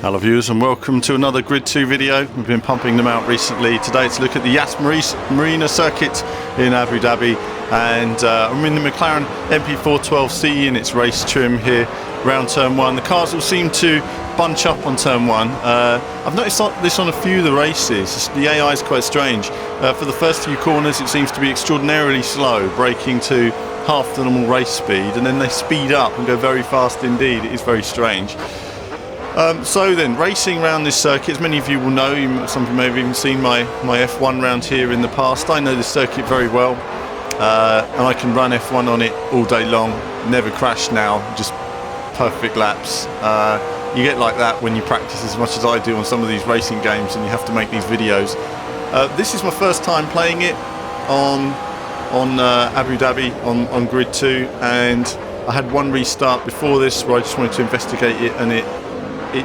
Hello viewers and welcome to another Grid 2 video. We've been pumping them out recently. Today to look at the Yas Marina circuit in Abu Dhabi, and I'm in the McLaren MP4 12C in its race trim here around turn 1. The cars all seem to bunch up on turn 1. I've noticed this on a few of the races. The AI is quite strange. For the first few corners it seems to be extraordinarily slow, braking to half the normal race speed, and then they speed up and go very fast indeed. It is very strange. So then, racing around this circuit, as many of you will know, some of you may have even seen my F1 round here in the past. I know this circuit very well, and I can run F1 on it all day long, never crash now, just perfect laps. You get like that when you practice as much as I do on some of these racing games and you have to make these videos. This is my first time playing it on Abu Dhabi on Grid 2, and I had one restart before this where I just wanted to investigate it, and it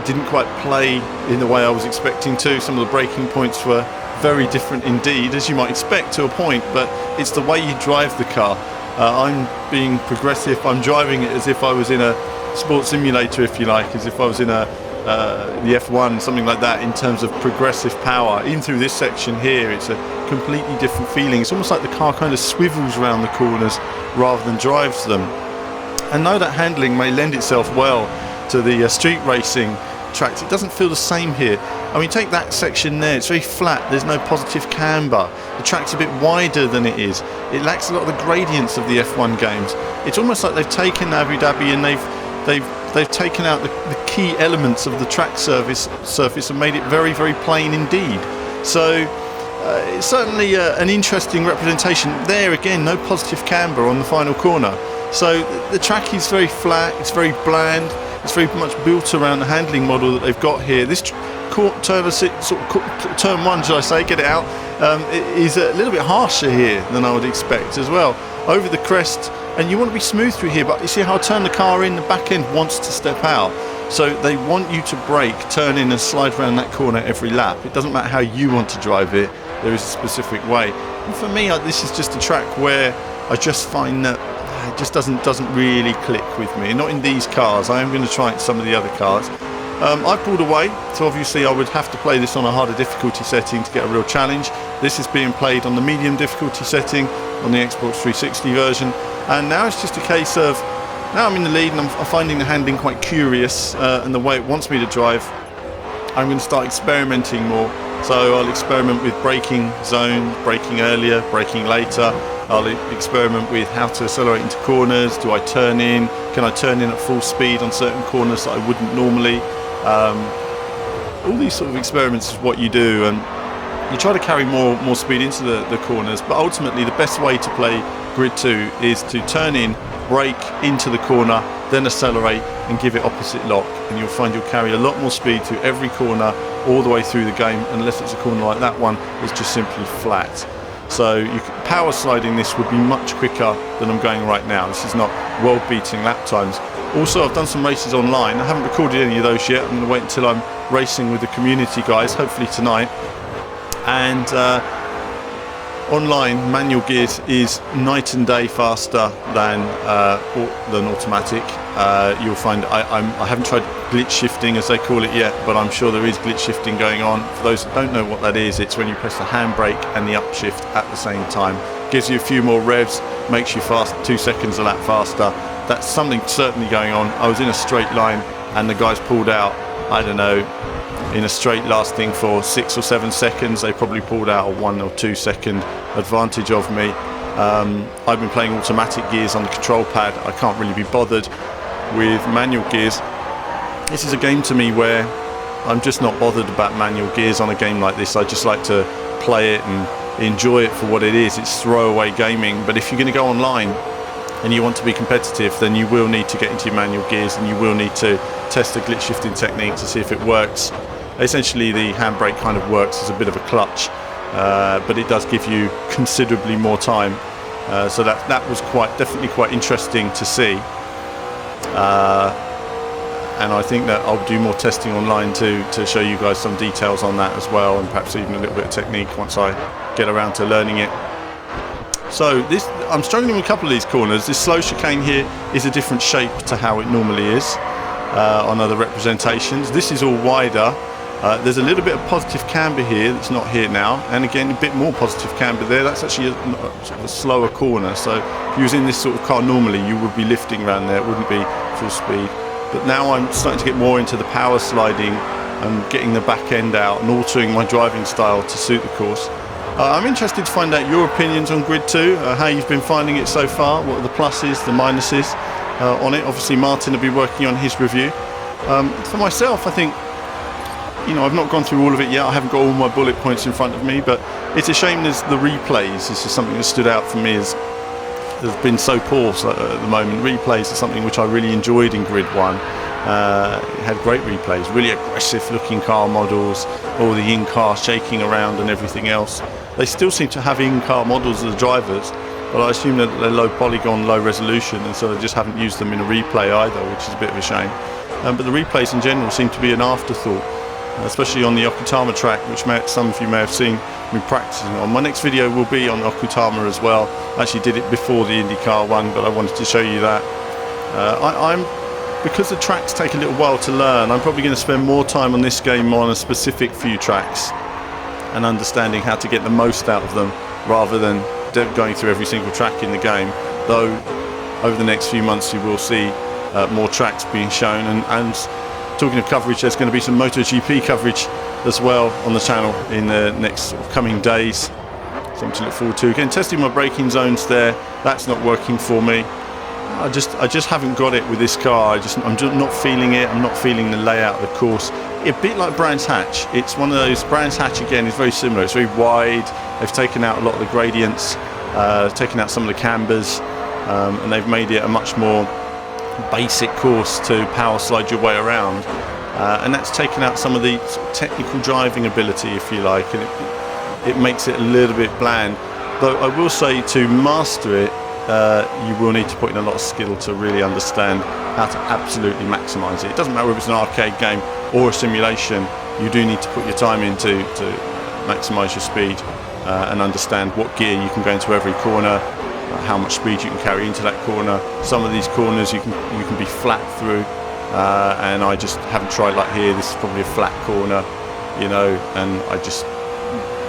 didn't quite play in the way I was expecting to. Some of the braking points were very different indeed, as you might expect to a point, but it's the way you drive the car. I'm being progressive. I'm driving it as if I was in a sports simulator, if you like, as if I was in the F1, something like that, in terms of progressive power. In through this section here, it's a completely different feeling. It's almost like the car kind of swivels around the corners rather than drives them. And though that handling may lend itself well to the street racing tracks, it doesn't feel the same here. I mean, take that section there, it's very flat, there's no positive camber, the track's a bit wider than it is, it lacks a lot of the gradients of the F1 games. It's almost like they've taken Abu Dhabi and they've taken out the key elements of the track surface and made it very, very plain indeed. So it's certainly an interesting representation. There again, no positive camber on the final corner. So the track is very flat, it's very bland. It's very much built around the handling model that they've got here. This turn 1, should I say, get it out, is a little bit harsher here than I would expect as well. Over the crest, and you want to be smooth through here, but you see how I turn the car in, the back end wants to step out. So they want you to brake, turn in and slide around that corner every lap. It doesn't matter how you want to drive it, there is a specific way. And for me, this is just a track where I just find that it just doesn't really click with me. Not in these cars. I am going to try it in some of the other cars. I've pulled away, so obviously I would have to play this on a harder difficulty setting to get a real challenge. This is being played on the medium difficulty setting on the XB360 version, and now it's just a case of, now I'm in the lead and I'm finding the handling quite curious, and the way it wants me to drive. I'm going to start experimenting more. So I'll experiment with braking zone, braking earlier, braking later. I'll experiment with how to accelerate into corners. Do I turn in? Can I turn in at full speed on certain corners that I wouldn't normally? All these sort of experiments is what you do, and you try to carry more speed into the corners, but ultimately the best way to play Grid 2 is to turn in, brake into the corner, then accelerate and give it opposite lock, and you'll find you'll carry a lot more speed through every corner all the way through the game, unless it's a corner like that one, it's just simply flat. So power sliding this would be much quicker than I'm going right now. This is not world-beating lap times. Also, I've done some races online. I haven't recorded any of those yet. I'm going to wait until I'm racing with the community guys, hopefully tonight. And online, manual gears is night and day faster than automatic. You'll find I haven't tried glitch shifting, as they call it, yet, but I'm sure there is glitch shifting going on. For those that don't know what that is, it's when you press the handbrake and the upshift at the same time. Gives you a few more revs, makes you fast 2 seconds a lap faster. That's something certainly going on. I was in a straight line and the guys pulled out, I don't know, in a straight lasting for 6 or 7 seconds. They probably pulled out a 1 or 2 second advantage of me. I've been playing automatic gears on the control pad. I can't really be bothered with manual gears. This is a game to me where I'm just not bothered about manual gears on a game like this. I just like to play it and enjoy it for what it is. It's throwaway gaming. But if you're going to go online and you want to be competitive, then you will need to get into your manual gears and you will need to test the glitch shifting technique to see if it works. Essentially the handbrake kind of works as a bit of a clutch, but it does give you considerably more time. So that was definitely quite interesting to see. And I think that I'll do more testing online to show you guys some details on that as well, and perhaps even a little bit of technique once I get around to learning it. So I'm struggling with a couple of these corners. This slow chicane here is a different shape to how it normally is. on other representations. This is all wider. There's a little bit of positive camber here that's not here now, and again a bit more positive camber there. That's actually sort of a slower corner, so if you was in this sort of car normally you would be lifting around there, it wouldn't be full speed. But now I'm starting to get more into the power sliding and getting the back end out and altering my driving style to suit the course. I'm interested to find out your opinions on Grid 2, how you've been finding it so far, what are the pluses, the minuses on it. Obviously Martin will be working on his review. For myself, I think, you know, I've not gone through all of it yet. I haven't got all my bullet points in front of me, but it's a shame there's the replays. This is something that stood out for me as has been so poor at the moment. Replays are something which I really enjoyed in Grid 1. It had great replays, really aggressive looking car models, all the in-car shaking around and everything else. They still seem to have in-car models of the drivers, but I assume that they're low polygon, low resolution, and so they just haven't used them in a replay either, which is a bit of a shame. But the replays in general seem to be an afterthought, especially on the Okutama track, which some of you may have seen me practicing on. My next video will be on Okutama as well. I actually did it before the IndyCar one, but I wanted to show you that. Because the tracks take a little while to learn, I'm probably going to spend more time on this game on a specific few tracks and understanding how to get the most out of them rather than going through every single track in the game. Though over the next few months you will see more tracks being shown, and talking of coverage, there's going to be some MotoGP coverage as well on the channel in the next sort of coming days. Something to look forward to. Again, testing my braking zones there. That's not working for me. I just haven't got it with this car. I'm just not feeling it. I'm not feeling the layout of the course. A bit like Brands Hatch. It's one of those. Brands Hatch again is very similar. It's very wide. They've taken out a lot of the gradients, taken out some of the cambers, and they've made it a much more basic course to power slide your way around. And that's taken out some of the sort of technical driving ability, if you like, and it makes it a little bit bland. Though I will say, to master it, you will need to put in a lot of skill to really understand how to absolutely maximise it. It doesn't matter if it's an arcade game or a simulation, you do need to put your time into to maximise your speed and understand what gear you can go into every corner, how much speed you can carry into that corner. Some of these corners you can be flat through, and I just haven't tried. Like here, this is probably a flat corner, you know, and I just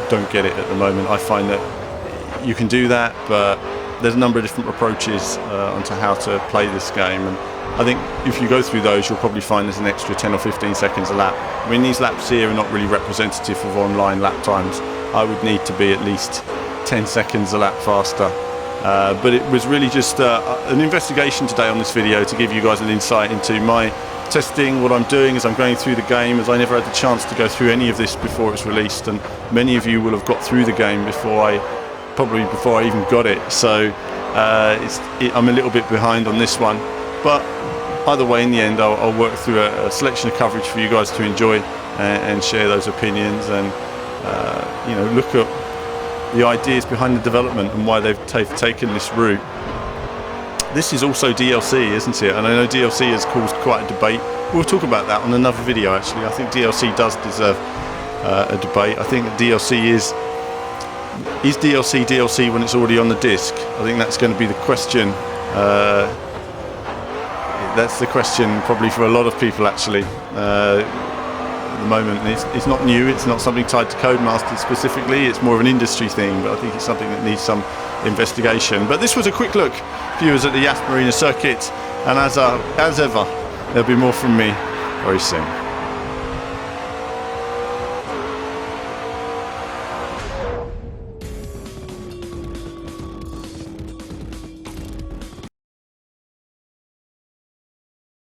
don't get it at the moment. I find that you can do that, but there's a number of different approaches onto how to play this game, and I think if you go through those, you'll probably find there's an extra 10 or 15 seconds a lap. I mean, these laps here are not really representative of online lap times. I would need to be at least 10 seconds a lap faster. But it was really just an investigation today on this video to give you guys an insight into my testing, what I'm doing as I'm going through the game, as I never had the chance to go through any of this before it's released, and many of you will have got through the game probably before I even got it, so I'm a little bit behind on this one, but either way, in the end I'll work through a selection of coverage for you guys to enjoy and share those opinions, and you know, look at the ideas behind the development and why they've taken this route. This is also DLC, isn't it? And I know DLC has caused quite a debate. We'll talk about that on another video, actually. I think DLC does deserve a debate. I think that DLC is DLC when it's already on the disc? I think that's going to be the question. That's the question probably for a lot of people, actually. At the moment, it's not new, it's not something tied to Codemasters specifically, it's more of an industry thing, but I think it's something that needs some investigation. But this was a quick look, viewers, at the Yas Marina circuit, and as ever, there'll be more from me very soon.